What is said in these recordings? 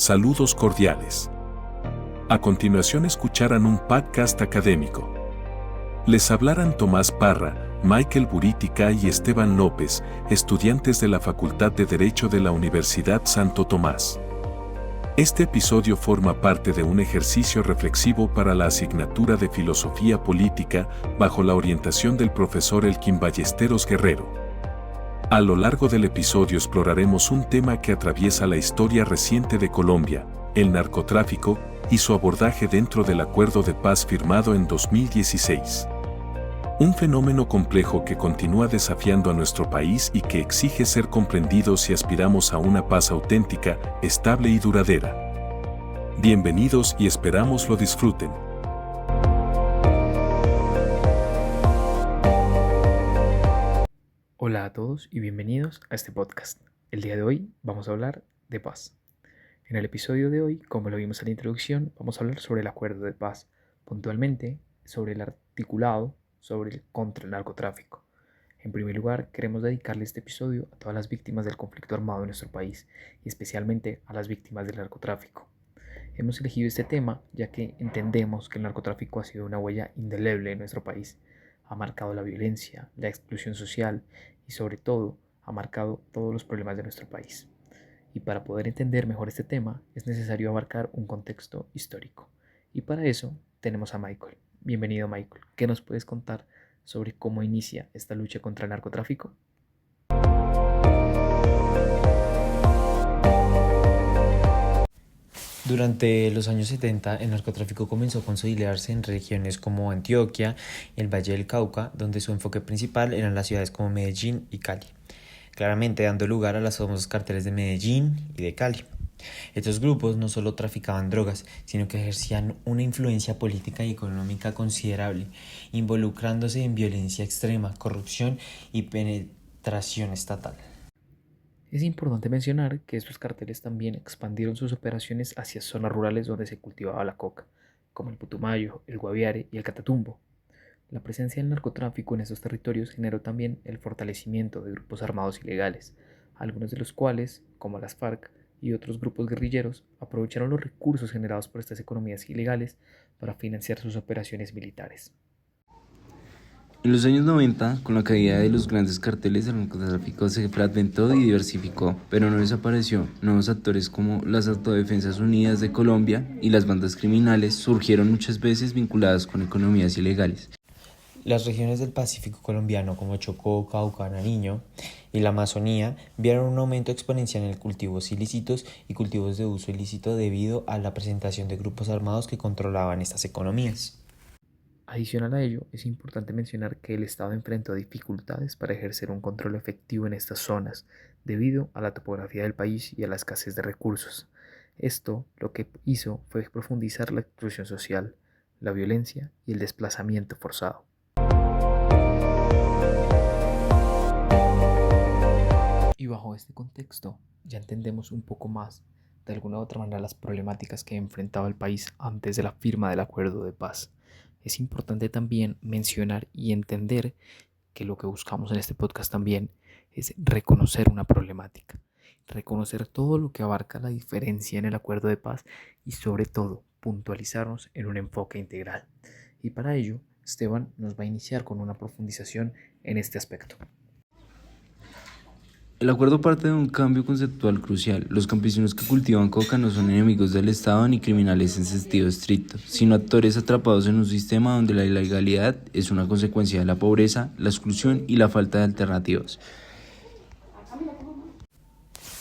Saludos cordiales. A continuación escucharán un podcast académico. Les hablarán Tomás Parra, Michael Buritica y Esteban López, estudiantes de la Facultad de Derecho de la Universidad Santo Tomás. Este episodio forma parte de un ejercicio reflexivo para la asignatura de Filosofía Política bajo la orientación del profesor Elkin Ballesteros Guerrero. A lo largo del episodio exploraremos un tema que atraviesa la historia reciente de Colombia, el narcotráfico, y su abordaje dentro del acuerdo de paz firmado en 2016. Un fenómeno complejo que continúa desafiando a nuestro país y que exige ser comprendido si aspiramos a una paz auténtica, estable y duradera. Bienvenidos y esperamos lo disfruten. Hola a todos y bienvenidos a este podcast. El día de hoy vamos a hablar de paz. En el episodio de hoy, como lo vimos en la introducción, vamos a hablar sobre el acuerdo de paz, puntualmente sobre el articulado contra el narcotráfico. En primer lugar, queremos dedicarle este episodio a todas las víctimas del conflicto armado en nuestro país y especialmente a las víctimas del narcotráfico. Hemos elegido este tema ya que entendemos que el narcotráfico ha sido una huella indeleble en nuestro país. Ha marcado la violencia, la exclusión social y sobre todo ha marcado todos los problemas de nuestro país. Y para poder entender mejor este tema es necesario abarcar un contexto histórico. Y para eso tenemos a Michael. Bienvenido, Michael. ¿Qué nos puedes contar sobre cómo inicia esta lucha contra el narcotráfico? Durante los años 70, el narcotráfico comenzó a consolidarse en regiones como Antioquia y el Valle del Cauca, donde su enfoque principal eran las ciudades como Medellín y Cali, claramente dando lugar a los famosos carteles de Medellín y de Cali. Estos grupos no solo traficaban drogas, sino que ejercían una influencia política y económica considerable, involucrándose en violencia extrema, corrupción y penetración estatal. Es importante mencionar que estos carteles también expandieron sus operaciones hacia zonas rurales donde se cultivaba la coca, como el Putumayo, el Guaviare y el Catatumbo. La presencia del narcotráfico en estos territorios generó también el fortalecimiento de grupos armados ilegales, algunos de los cuales, como las FARC y otros grupos guerrilleros, aprovecharon los recursos generados por estas economías ilegales para financiar sus operaciones militares. En los años 90, con la caída de los grandes carteles, el narcotráfico se fragmentó y diversificó, pero no desapareció. Nuevos actores como las Autodefensas Unidas de Colombia y las bandas criminales surgieron muchas veces vinculadas con economías ilegales. Las regiones del Pacífico colombiano como Chocó, Cauca, Nariño y la Amazonía vieron un aumento exponencial en el cultivos ilícitos y cultivos de uso ilícito debido a la presentación de grupos armados que controlaban estas economías. Adicional a ello, es importante mencionar que el Estado enfrentó dificultades para ejercer un control efectivo en estas zonas, debido a la topografía del país y a la escasez de recursos. Esto lo que hizo fue profundizar la exclusión social, la violencia y el desplazamiento forzado. Y bajo este contexto, ya entendemos un poco más, de alguna u otra manera, las problemáticas que enfrentaba el país antes de la firma del acuerdo de paz. Es importante también mencionar y entender que lo que buscamos en este podcast también es reconocer una problemática, reconocer todo lo que abarca la diferencia en el acuerdo de paz y sobre todo puntualizarnos en un enfoque integral. Y para ello, Esteban nos va a iniciar con una profundización en este aspecto. El acuerdo parte de un cambio conceptual crucial. Los campesinos que cultivan coca no son enemigos del Estado ni criminales en sentido estricto, sino actores atrapados en un sistema donde la ilegalidad es una consecuencia de la pobreza, la exclusión y la falta de alternativas.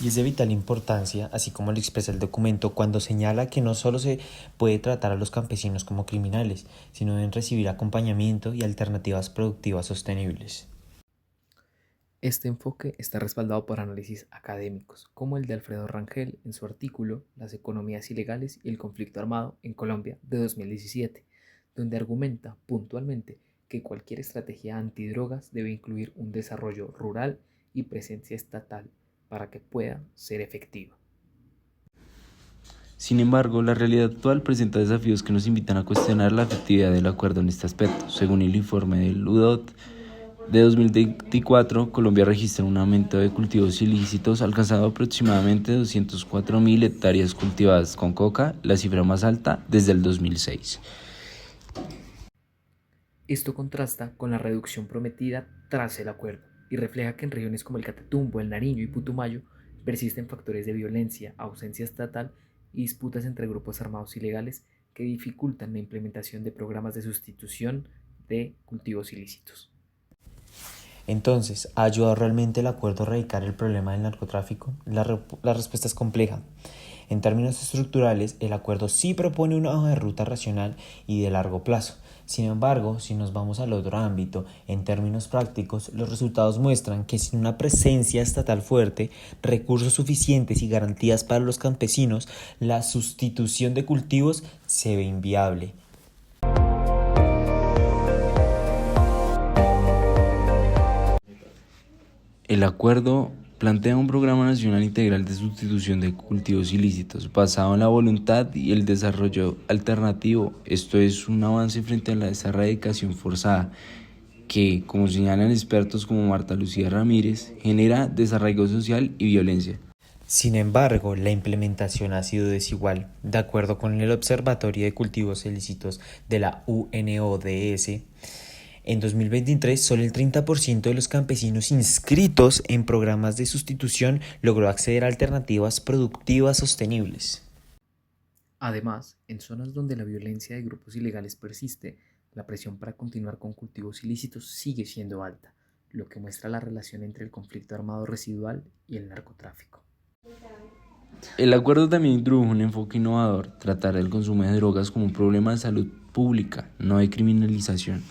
Y es de vital importancia, así como lo expresa el documento, cuando señala que no solo se puede tratar a los campesinos como criminales, sino deben recibir acompañamiento y alternativas productivas sostenibles. Este enfoque está respaldado por análisis académicos, como el de Alfredo Rangel en su artículo Las economías ilegales y el conflicto armado en Colombia de 2017, donde argumenta puntualmente que cualquier estrategia antidrogas debe incluir un desarrollo rural y presencia estatal para que pueda ser efectiva. Sin embargo, la realidad actual presenta desafíos que nos invitan a cuestionar la efectividad del acuerdo en este aspecto. Según el informe del UDOT, De 2024, Colombia registra un aumento de cultivos ilícitos alcanzando aproximadamente 204.000 hectáreas cultivadas con coca, la cifra más alta desde el 2006. Esto contrasta con la reducción prometida tras el acuerdo y refleja que en regiones como el Catatumbo, el Nariño y Putumayo persisten factores de violencia, ausencia estatal y disputas entre grupos armados ilegales que dificultan la implementación de programas de sustitución de cultivos ilícitos. Entonces, ¿ha ayudado realmente el acuerdo a erradicar el problema del narcotráfico? La respuesta es compleja. En términos estructurales, el acuerdo sí propone una hoja de ruta racional y de largo plazo. Sin embargo, si nos vamos al otro ámbito, en términos prácticos, los resultados muestran que sin una presencia estatal fuerte, recursos suficientes y garantías para los campesinos, la sustitución de cultivos se ve inviable. El acuerdo plantea un programa nacional integral de sustitución de cultivos ilícitos basado en la voluntad y el desarrollo alternativo. Esto es un avance frente a la erradicación forzada que, como señalan expertos como Marta Lucía Ramírez, genera desarraigo social y violencia. Sin embargo, la implementación ha sido desigual. De acuerdo con el Observatorio de Cultivos Ilícitos de la UNODS, en 2023, solo el 30% de los campesinos inscritos en programas de sustitución logró acceder a alternativas productivas sostenibles. Además, en zonas donde la violencia de grupos ilegales persiste, la presión para continuar con cultivos ilícitos sigue siendo alta, lo que muestra la relación entre el conflicto armado residual y el narcotráfico. El acuerdo también introdujo un enfoque innovador, tratar el consumo de drogas como un problema de salud pública, no de criminalización.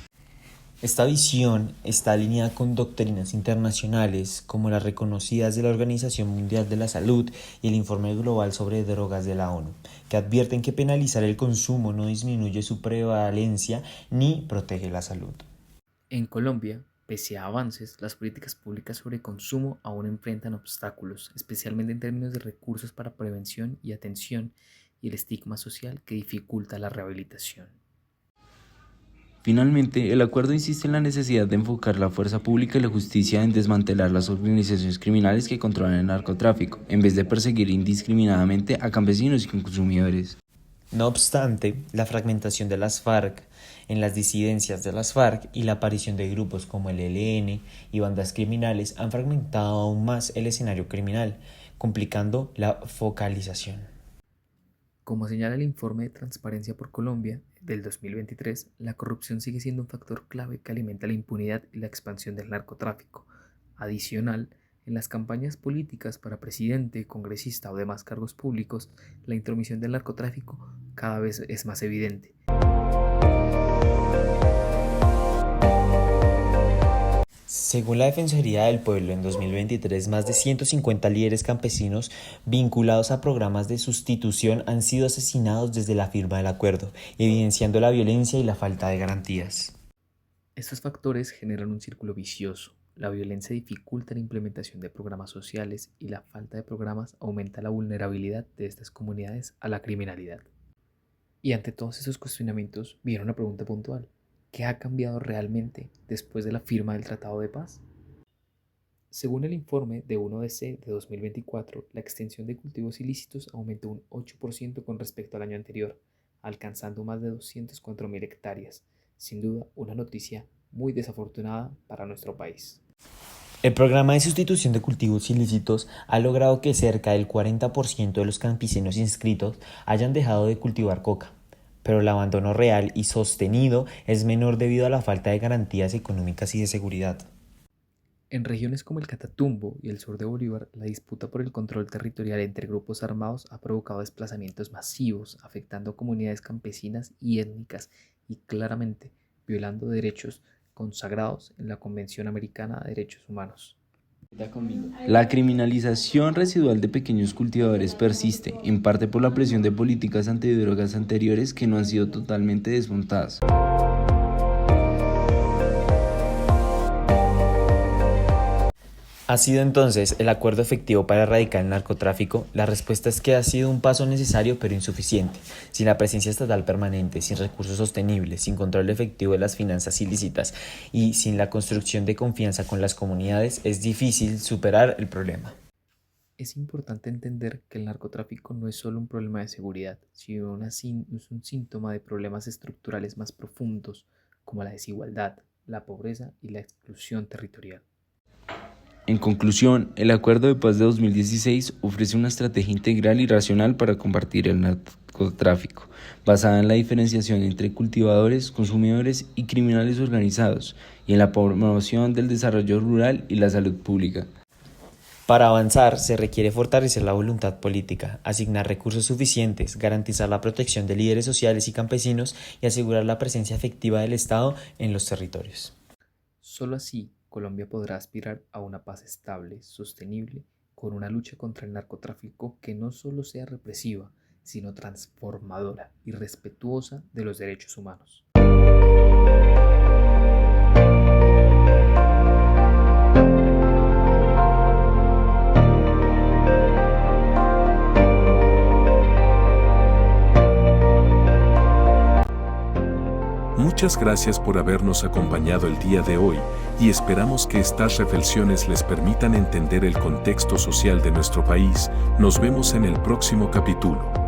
Esta visión está alineada con doctrinas internacionales como las reconocidas de la Organización Mundial de la Salud y el Informe Global sobre Drogas de la ONU, que advierten que penalizar el consumo no disminuye su prevalencia ni protege la salud. En Colombia, pese a avances, las políticas públicas sobre consumo aún enfrentan obstáculos, especialmente en términos de recursos para prevención y atención y el estigma social que dificulta la rehabilitación. Finalmente, el acuerdo insiste en la necesidad de enfocar la fuerza pública y la justicia en desmantelar las organizaciones criminales que controlan el narcotráfico, en vez de perseguir indiscriminadamente a campesinos y consumidores. No obstante, la fragmentación de las FARC en las disidencias de las FARC y la aparición de grupos como el ELN y bandas criminales han fragmentado aún más el escenario criminal, complicando la focalización. Como señala el informe de Transparencia por Colombia del 2023, la corrupción sigue siendo un factor clave que alimenta la impunidad y la expansión del narcotráfico. Adicional, en las campañas políticas para presidente, congresista o demás cargos públicos, la intromisión del narcotráfico cada vez es más evidente. Según la Defensoría del Pueblo, en 2023, más de 150 líderes campesinos vinculados a programas de sustitución han sido asesinados desde la firma del acuerdo, evidenciando la violencia y la falta de garantías. Estos factores generan un círculo vicioso. La violencia dificulta la implementación de programas sociales y la falta de programas aumenta la vulnerabilidad de estas comunidades a la criminalidad. Y ante todos esos cuestionamientos viene una pregunta puntual. ¿Qué ha cambiado realmente después de la firma del Tratado de Paz? Según el informe de UNODC de 2024, la extensión de cultivos ilícitos aumentó un 8% con respecto al año anterior, alcanzando más de 204.000 hectáreas. Sin duda, una noticia muy desafortunada para nuestro país. El programa de sustitución de cultivos ilícitos ha logrado que cerca del 40% de los campesinos inscritos hayan dejado de cultivar coca, pero el abandono real y sostenido es menor debido a la falta de garantías económicas y de seguridad. En regiones como el Catatumbo y el sur de Bolívar, la disputa por el control territorial entre grupos armados ha provocado desplazamientos masivos, afectando comunidades campesinas y étnicas y claramente violando derechos consagrados en la Convención Americana de Derechos Humanos. La criminalización residual de pequeños cultivadores persiste, en parte por la presión de políticas antidrogas anteriores que no han sido totalmente desmontadas. ¿Ha sido entonces el acuerdo efectivo para erradicar el narcotráfico? La respuesta es que ha sido un paso necesario pero insuficiente. Sin la presencia estatal permanente, sin recursos sostenibles, sin control efectivo de las finanzas ilícitas y sin la construcción de confianza con las comunidades, es difícil superar el problema. Es importante entender que el narcotráfico no es solo un problema de seguridad, sino es un síntoma de problemas estructurales más profundos como la desigualdad, la pobreza y la exclusión territorial. En conclusión, el Acuerdo de Paz de 2016 ofrece una estrategia integral y racional para combatir el narcotráfico, basada en la diferenciación entre cultivadores, consumidores y criminales organizados, y en la promoción del desarrollo rural y la salud pública. Para avanzar, se requiere fortalecer la voluntad política, asignar recursos suficientes, garantizar la protección de líderes sociales y campesinos y asegurar la presencia efectiva del Estado en los territorios. Solo así, Colombia podrá aspirar a una paz estable, sostenible, con una lucha contra el narcotráfico que no solo sea represiva, sino transformadora y respetuosa de los derechos humanos. Muchas gracias por habernos acompañado el día de hoy y esperamos que estas reflexiones les permitan entender el contexto social de nuestro país. Nos vemos en el próximo capítulo.